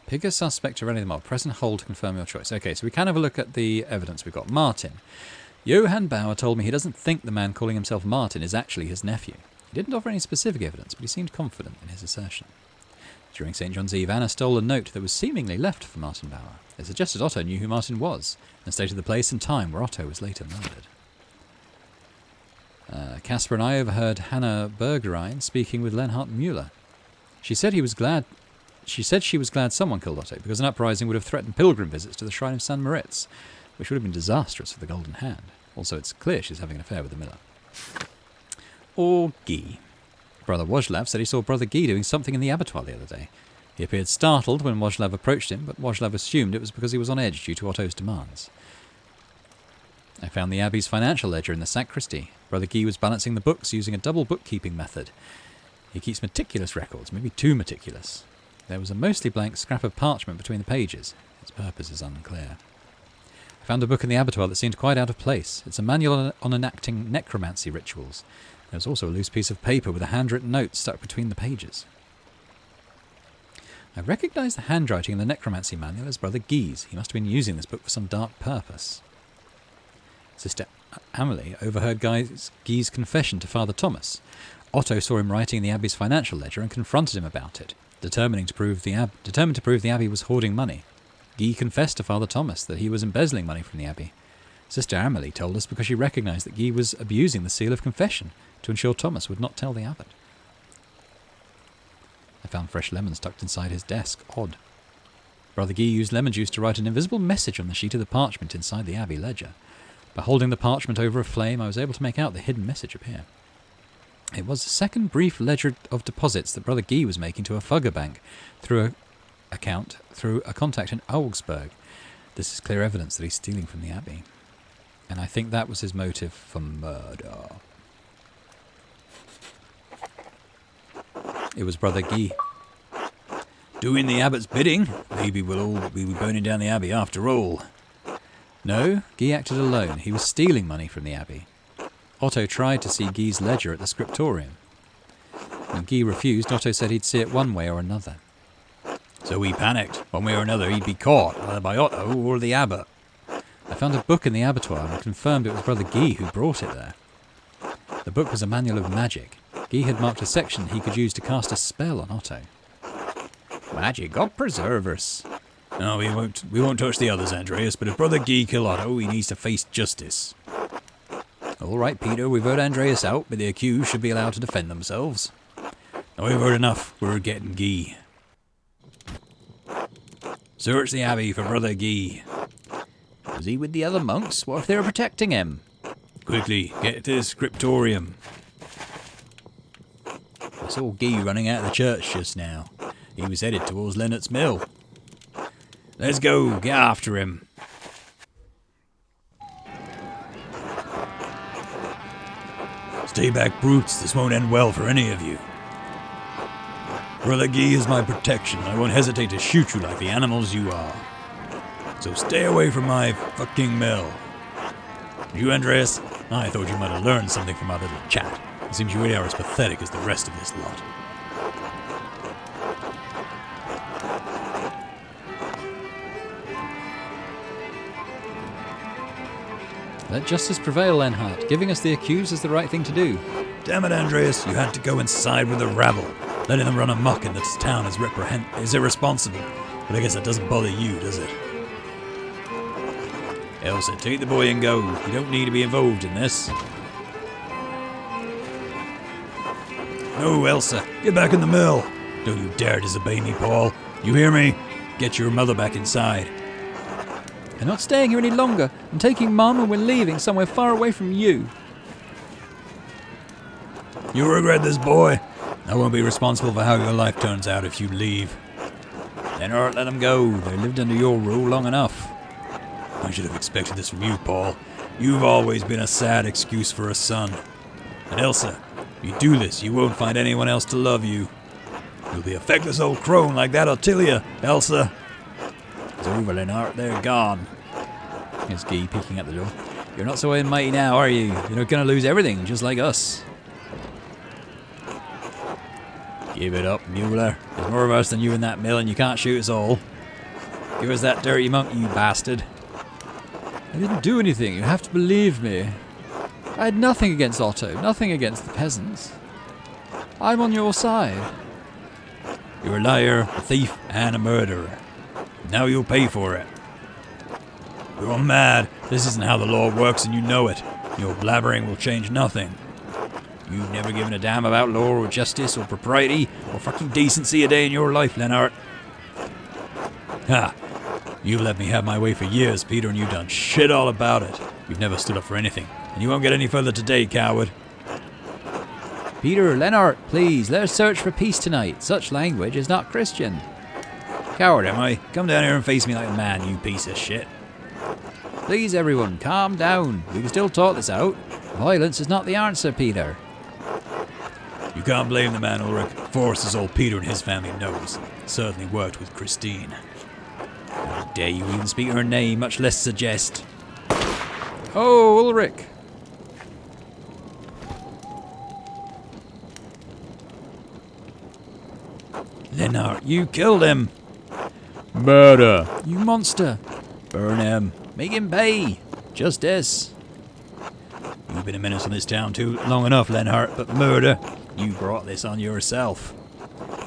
Pick a suspect or any of them up. Press and hold to confirm your choice. Okay, so we can have a look at the evidence we've got. Martin. Johann Bauer told me he doesn't think the man calling himself Martin is actually his nephew. He didn't offer any specific evidence, but he seemed confident in his assertion. During St. John's Eve, Anna stole a note that was seemingly left for Martin Bauer. It suggested Otto knew who Martin was, and stated the place and time where Otto was later murdered. Casper and I overheard Hannah Bergerein speaking with Lenhart Müller. She said she was glad someone killed Otto, because an uprising would have threatened pilgrim visits to the shrine of San Moritz, which would have been disastrous for the Golden Hand. Also, it's clear she's having an affair with the miller. Or Guy. Brother Wojlav said he saw Brother Guy doing something in the abattoir the other day. He appeared startled when Wojlav approached him, but Wojlav assumed it was because he was on edge due to Otto's demands. I found the Abbey's financial ledger in the sacristy. Brother Guy was balancing the books using a double bookkeeping method. He keeps meticulous records, maybe too meticulous. There was a mostly blank scrap of parchment between the pages. Its purpose is unclear. I found a book in the abattoir that seemed quite out of place. It's a manual on enacting necromancy rituals. There was also a loose piece of paper with a handwritten note stuck between the pages. I recognised the handwriting in the necromancy manual as Brother Guy's. He must have been using this book for some dark purpose. Sister Amelie overheard Guy's confession to Father Thomas. Otto saw him writing in the Abbey's financial ledger and confronted him about it, determined to prove the Abbey was hoarding money. Guy confessed to Father Thomas that he was embezzling money from the Abbey. Sister Amelie told us because she recognised that Guy was abusing the seal of confession to ensure Thomas would not tell the abbot. I found fresh lemons tucked inside his desk. Odd. Brother Guy used lemon juice to write an invisible message on the sheet of the parchment inside the Abbey ledger. By holding the parchment over a flame, I was able to make out the hidden message appear. It was the second brief ledger of deposits that Brother Guy was making to a Fugger bank through a contact in Augsburg. This is clear evidence that he's stealing from the Abbey. And I think that was his motive for murder. It was Brother Guy. Doing the abbot's bidding? Maybe we'll all be burning down the Abbey after all. No, Guy acted alone. He was stealing money from the Abbey. Otto tried to see Guy's ledger at the scriptorium. When Guy refused, Otto said he'd see it one way or another. So he panicked. One way or another he'd be caught, either by Otto or the abbot. I found a book in the abattoir and confirmed it was Brother Guy who brought it there. The book was a manual of magic. Guy had marked a section he could use to cast a spell on Otto. Magic, God preserve us. No, we won't touch the others, Andreas, but if Brother Guy killed Otto, he needs to face justice. All right, Peter, we've heard Andreas out, but the accused should be allowed to defend themselves. Now we've heard enough. We're getting Guy. Search the Abbey for Brother Guy. Was he with the other monks? What if they were protecting him? Quickly, get to the scriptorium. I saw Guy running out of the church just now. He was headed towards Leonard's Mill. Let's go, get after him. Stay back, brutes. This won't end well for any of you. Brother Guy is my protection. I won't hesitate to shoot you like the animals you are. So stay away from my fucking mill. You, Andreas? I thought you might have learned something from our little chat. It seems you really are as pathetic as the rest of this lot. Let justice prevail, Lenhart. Giving us the accused is the right thing to do. Damn it, Andreas. You had to go and side with the rabble. Letting them run amok in this town is irresponsible. But I guess that doesn't bother you, does it? Elsa, take the boy and go. You don't need to be involved in this. No, Elsa, get back in the mill. Don't you dare disobey me, Paul. You hear me? Get your mother back inside. I'm not staying here any longer. I'm taking Mum and we're leaving somewhere far away from you. You'll regret this, boy. I won't be responsible for how your life turns out if you leave. Then let them go. They lived under your rule long enough. I should have expected this from you, Paul. You've always been a sad excuse for a son. And Elsa, if you do this, you won't find anyone else to love you. You'll be a feckless old crone like that Ottilia, Elsa. It's over, Lennart. They're gone. Here's Guy peeking at the door. You're not so mighty now, are you? You're not going to lose everything, just like us. Give it up, Mueller. There's more of us than you in that mill, and you can't shoot us all. Give us that dirty monk, you bastard. I didn't do anything. You have to believe me. I had nothing against Otto, nothing against the peasants. I'm on your side. You're a liar, a thief, and a murderer. Now you'll pay for it. You're mad. This isn't how the law works, and you know it. Your blabbering will change nothing. You've never given a damn about law or justice or propriety or fucking decency a day in your life, Lennart. Ha! You've let me have my way for years, Peter, and you've done shit all about it. You've never stood up for anything, and you won't get any further today, coward. Peter, Lennart, please, let us search for peace tonight. Such language is not Christian. Coward, am I? Come down here and face me like a man, you piece of shit. Please, everyone, calm down. We can still talk this out. Violence is not the answer, Peter. You can't blame the man, Ulrich. Force, as old Peter and his family knows, certainly worked with Christine. How dare you even speak her name, much less suggest. Oh, Ulrich. Lennart, you killed him. Murder. You monster. Burn him. Make him pay. Justice. You've been a menace on this town too long enough, Lennart, but murder, you brought this on yourself.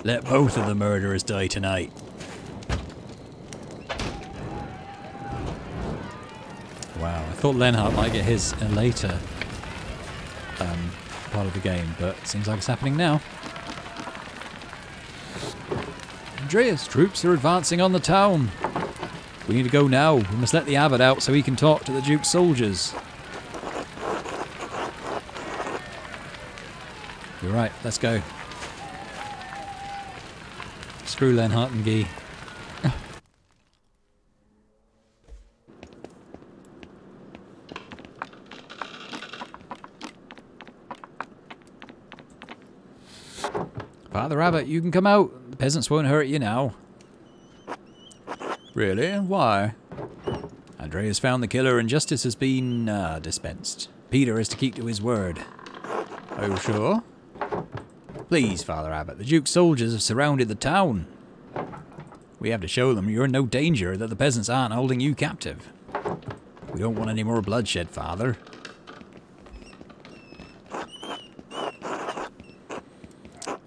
Let both of the murderers die tonight. Wow, I thought Lenhart might get his later part of the game, but it seems like it's happening now. Andreas, troops are advancing on the town. We need to go now. We must let the abbot out so he can talk to the Duke's soldiers. You're right, let's go. Screw Lenhart and Guy. Father Abbot, you can come out. The peasants won't hurt you now. Really? Why? Andreas found the killer and justice has been dispensed. Peter is to keep to his word. Are you sure? Please, Father Abbot, the Duke's soldiers have surrounded the town. We have to show them you're in no danger, that the peasants aren't holding you captive. We don't want any more bloodshed, Father.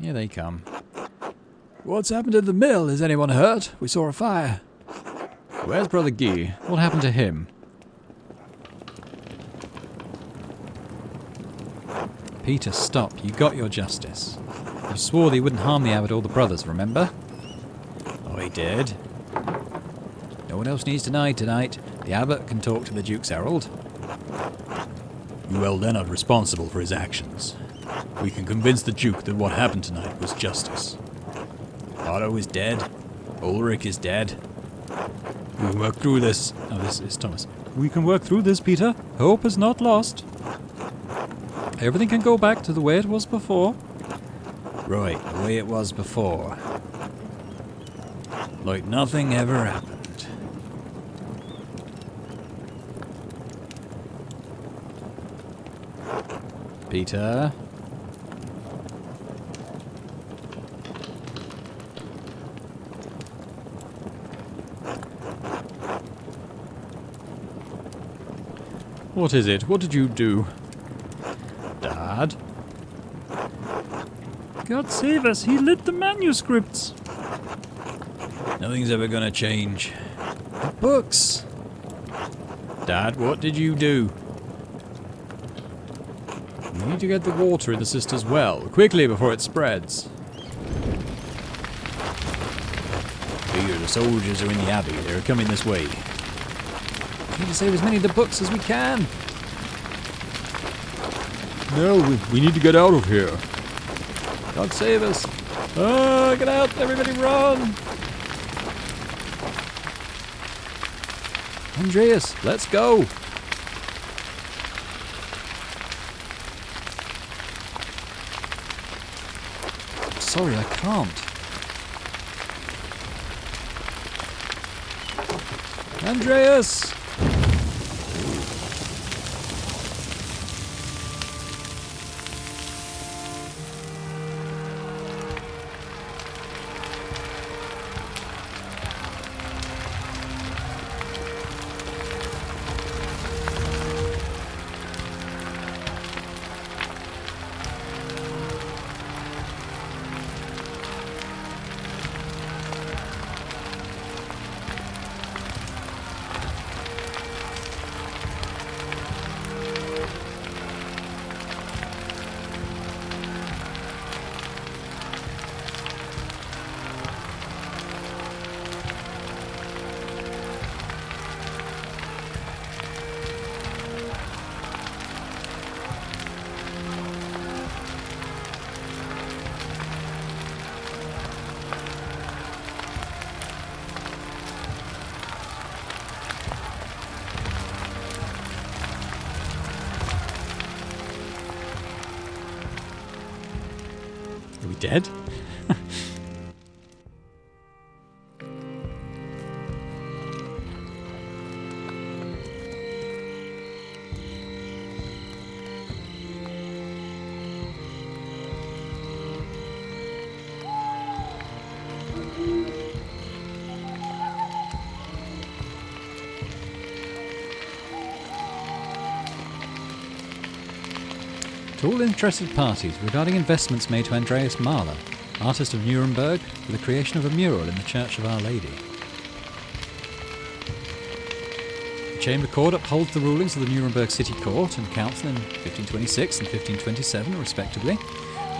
Here they come. What's happened to the mill? Is anyone hurt? We saw a fire. Where's Brother Guy? What happened to him? Peter, stop. You got your justice. You swore that you wouldn't harm the abbot or the brothers, remember? I did. No one else needs to die tonight. The abbot can talk to the Duke's herald. You held Lennart responsible for his actions. We can convince the Duke that what happened tonight was justice. Otto is dead. Ulrich is dead. We can work through this. Oh, this is Thomas. We can work through this, Peter. Hope is not lost. Everything can go back to the way it was before. Right, the way it was before. Like nothing ever happened. Peter? What is it? What did you do? Dad? God save us, he lit the manuscripts. Nothing's ever gonna change. The books. Dad, what did you do? We need to get the water in the sister's well, quickly before it spreads. Peter, the soldiers are in the abbey. They're coming this way. We need to save as many of the books as we can. No, we need to get out of here. God save us. Oh, get out, everybody run. Andreas, let's go. Sorry, I can't. Andreas! Are we dead? To all interested parties regarding investments made to Andreas Maler, artist of Nuremberg, for the creation of a mural in the Church of Our Lady. The Chamber Court upholds the rulings of the Nuremberg City Court and Council in 1526 and 1527, respectively.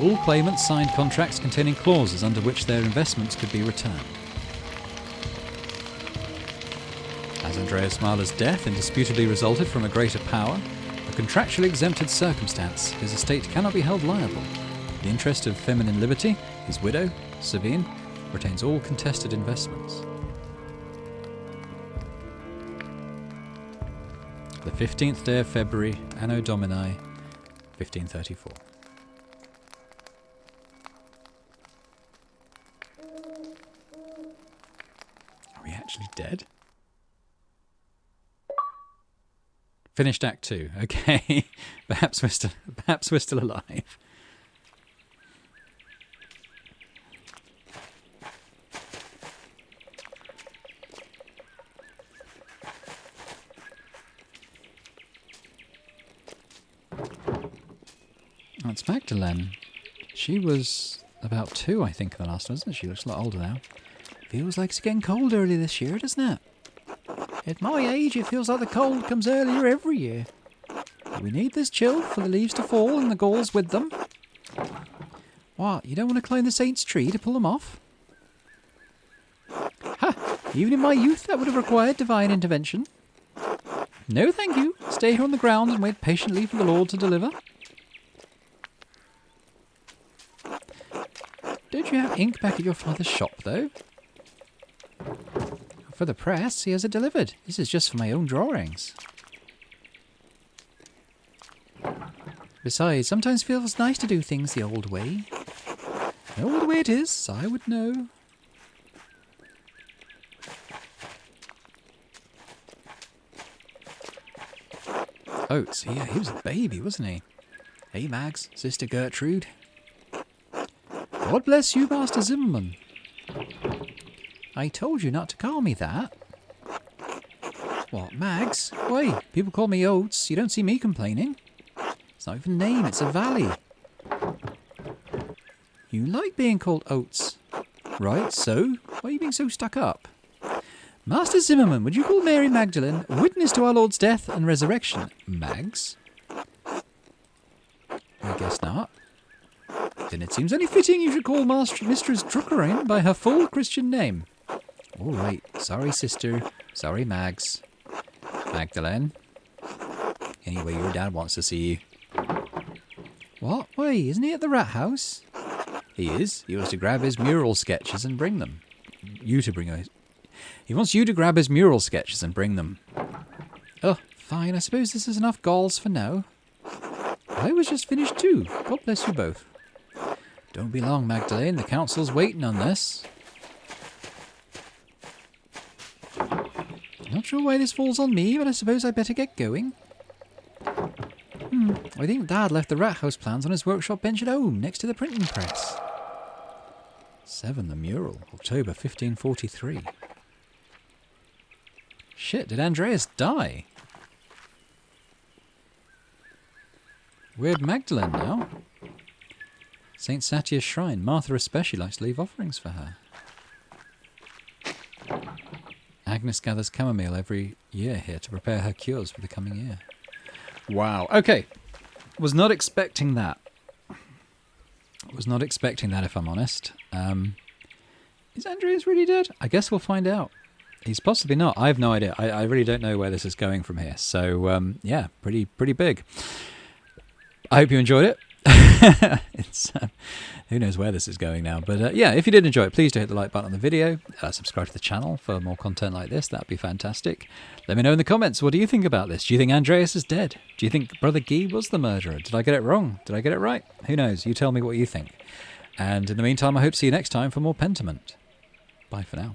All claimants signed contracts containing clauses under which their investments could be returned. As Andreas Maler's death indisputably resulted from a greater power, a contractually exempted circumstance, his estate cannot be held liable. In the interest of feminine liberty, his widow, Sabine, retains all contested investments. The 15th day of February, Anno Domini, 1534. Are we actually dead? Finished Act 2. Okay. perhaps we're still alive. That's Magdalene. She was about 2, I think, in the last one, isn't she? She looks a lot older now. Feels like it's getting cold early this year, doesn't it? At my age, it feels like the cold comes earlier every year. But we need this chill for the leaves to fall and the galls with them. What, you don't want to climb the saint's tree to pull them off? Ha! Even in my youth, that would have required divine intervention. No, thank you. Stay here on the ground and wait patiently for the Lord to deliver. Don't you have ink back at your father's shop, though? For the press, he has it delivered. This is just for my own drawings. Besides, sometimes it feels nice to do things the old way. The old way it is, I would know. Oates, yeah, he was a baby, wasn't he? Hey, Mags, Sister Gertrude. God bless you, Master Zimmerman. I told you not to call me that. What, Mags? Why, people call me Oates. You don't see me complaining. It's not even a name, it's a valley. You like being called Oates. Right, so? Why are you being so stuck up? Master Zimmerman, would you call Mary Magdalene witness to our Lord's death and resurrection? Mags? I guess not. Then it seems only fitting you should call Mistress Druckerin by her full Christian name. All right. Sorry, sister. Sorry, Mags. Magdalene. Anyway, your dad wants to see you. What? Why, isn't he at the rat house? He is. He wants to grab his mural sketches and bring them. He wants you to grab his mural sketches and bring them. Oh, fine. I suppose this is enough galls for now. I was just finished too. God bless you both. Don't be long, Magdalene. The council's waiting on this. Not sure why this falls on me, but I suppose I better get going. I think Dad left the rat house plans on his workshop bench at home, next to the printing press. 7. The mural. October 1543. Shit, did Andreas die? Where'd Magdalene now? St. Satia's shrine. Martha especially likes to leave offerings for her. Agnes gathers chamomile every year here to prepare her cures for the coming year. Wow. Okay. Was not expecting that. Was not expecting that, if I'm honest. Is Andreas really dead? I guess we'll find out. He's possibly not. I have no idea. I really don't know where this is going from here. So, yeah, pretty big. I hope you enjoyed it. It's who knows where this is going now. But yeah, if you did enjoy it, please do hit the like button on the video. Subscribe to the channel for more content like this. That'd be fantastic. Let me know in the comments, what do you think about this? Do you think Andreas is dead? Do you think Brother Guy was the murderer? Did I get it wrong? Did I get it right? Who knows? You tell me what you think. And in the meantime, I hope to see you next time for more Pentiment. Bye for now.